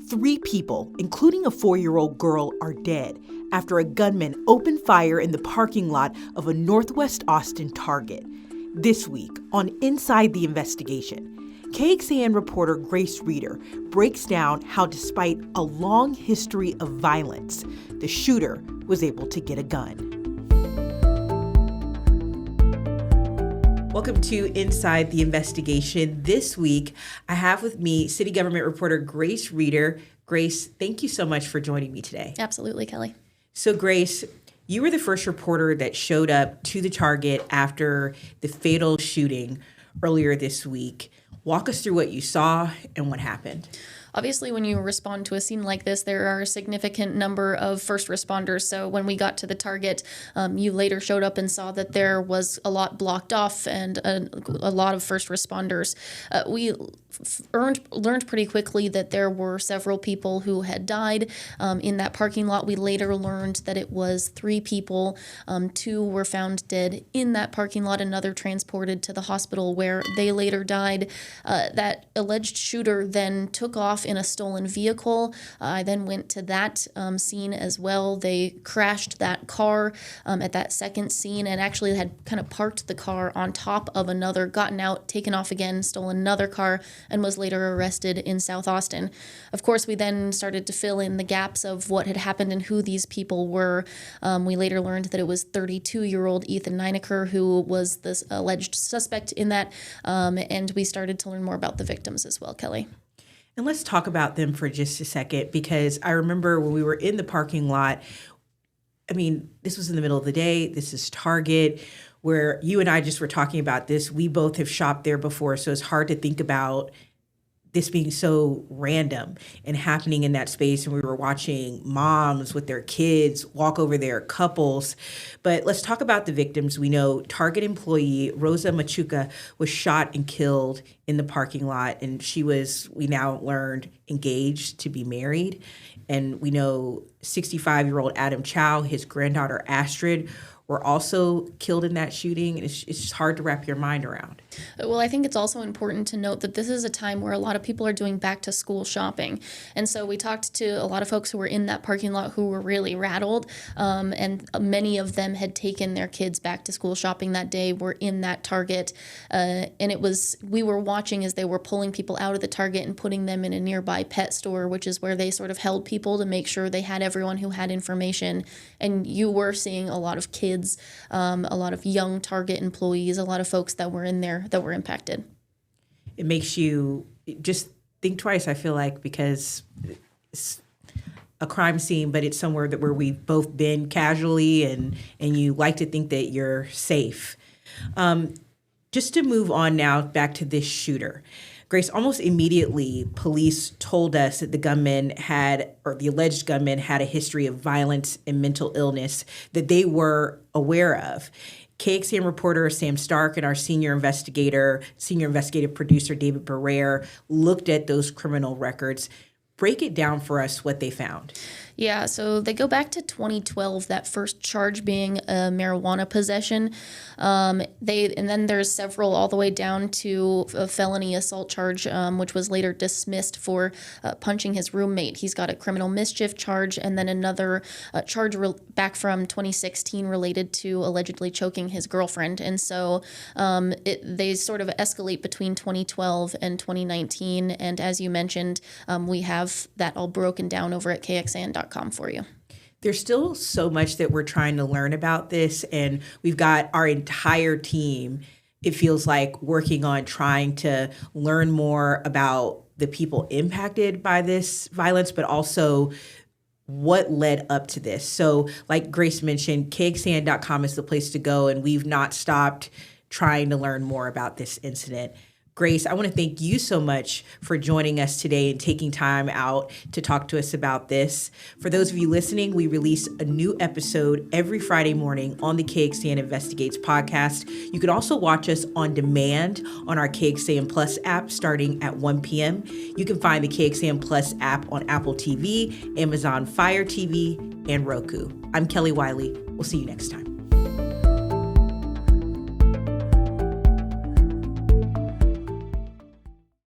3 people, including a 4-year-old girl, are dead after a gunman opened fire in the parking lot of a Northwest Austin Target. This week on Inside the Investigation, KXAN reporter Grace Reeder breaks down how, despite a long history of violence, the shooter was able to get a gun. Welcome to Inside the Investigation. This week, I have with me city government reporter Grace Reeder. Grace, thank you so much for joining me today. Absolutely, Kelly. So, Grace, you were the first reporter that showed up to the Target after the fatal shooting earlier this week. Walk us through what you saw and what happened. Obviously, when you respond to a scene like this, there are a significant number of first responders. So when we got to the Target, you later showed up and saw that there was a lot blocked off and a lot of first responders. We learned pretty quickly that there were several people who had died in that parking lot. We later learned that it was 3 people. 2 were found dead in that parking lot, another transported to the hospital where they later died. That alleged shooter then took off in a stolen vehicle. I then went to that scene as well. They crashed that car at that second scene and actually had kind of parked the car on top of another, gotten out, taken off again, stolen another car, and was later arrested in South Austin. Of course, we then started to fill in the gaps of what had happened and who these people were. We later learned that it was 32-year-old Ethan Nineker who was this alleged suspect in that, and we started to learn more about the victims as well, Kelly. And let's talk about them for just a second, because I remember when we were in the parking lot, I mean, this was in the middle of the day. This is Target, where you and I just were talking about this. We both have shopped there before, so it's hard to think about this being so random and happening in that space. And we were watching moms with their kids walk over there, couples. But let's talk about the victims. We know Target employee Rosa Machuca was shot and killed in the parking lot. And she was, we now learned, engaged to be married. And we know 65-year-old Adam Chow, his granddaughter Astrid, were also killed in that shooting. It's just hard to wrap your mind around. Well, I think it's also important to note that this is a time where a lot of people are doing back to school shopping. And so we talked to a lot of folks who were in that parking lot who were really rattled. And many of them had taken their kids back to school shopping that day, were in that Target. And we were watching as they were pulling people out of the Target and putting them in a nearby pet store, which is where they sort of held people to make sure they had everyone who had information. And you were seeing a lot of kids, a lot of young Target employees, a lot of folks that were in there that were impacted. It makes you just think twice, I feel like, because it's a crime scene, but it's somewhere where we've both been casually, and you like to think that you're safe. Just to move on now back to this shooter. Grace, almost immediately, police told us that the alleged gunman had a history of violence and mental illness that they were aware of. KXAN reporter Sam Stark and our senior investigative producer David Barrere looked at those criminal records. Break it down for us what they found. Yeah, so they go back to 2012, that first charge being marijuana possession. And then there's several all the way down to a felony assault charge, which was later dismissed for punching his roommate. He's got a criminal mischief charge, and then another charge back from 2016 related to allegedly choking his girlfriend. And so they sort of escalate between 2012 and 2019. And as you mentioned, we have that all broken down over at KXAN.com for you. There's still so much that we're trying to learn about this, and we've got our entire team, it feels like, working on trying to learn more about the people impacted by this violence, but also what led up to this. So like Grace mentioned, KXAN.com is the place to go, and we've not stopped trying to learn more about this incident. Grace, I want to thank you so much for joining us today and taking time out to talk to us about this. For those of you listening, we release a new episode every Friday morning on the KXAN Investigates podcast. You can also watch us on demand on our KXAN Plus app starting at 1 p.m. You can find the KXAN Plus app on Apple TV, Amazon Fire TV, and Roku. I'm Kelly Wiley. We'll see you next time.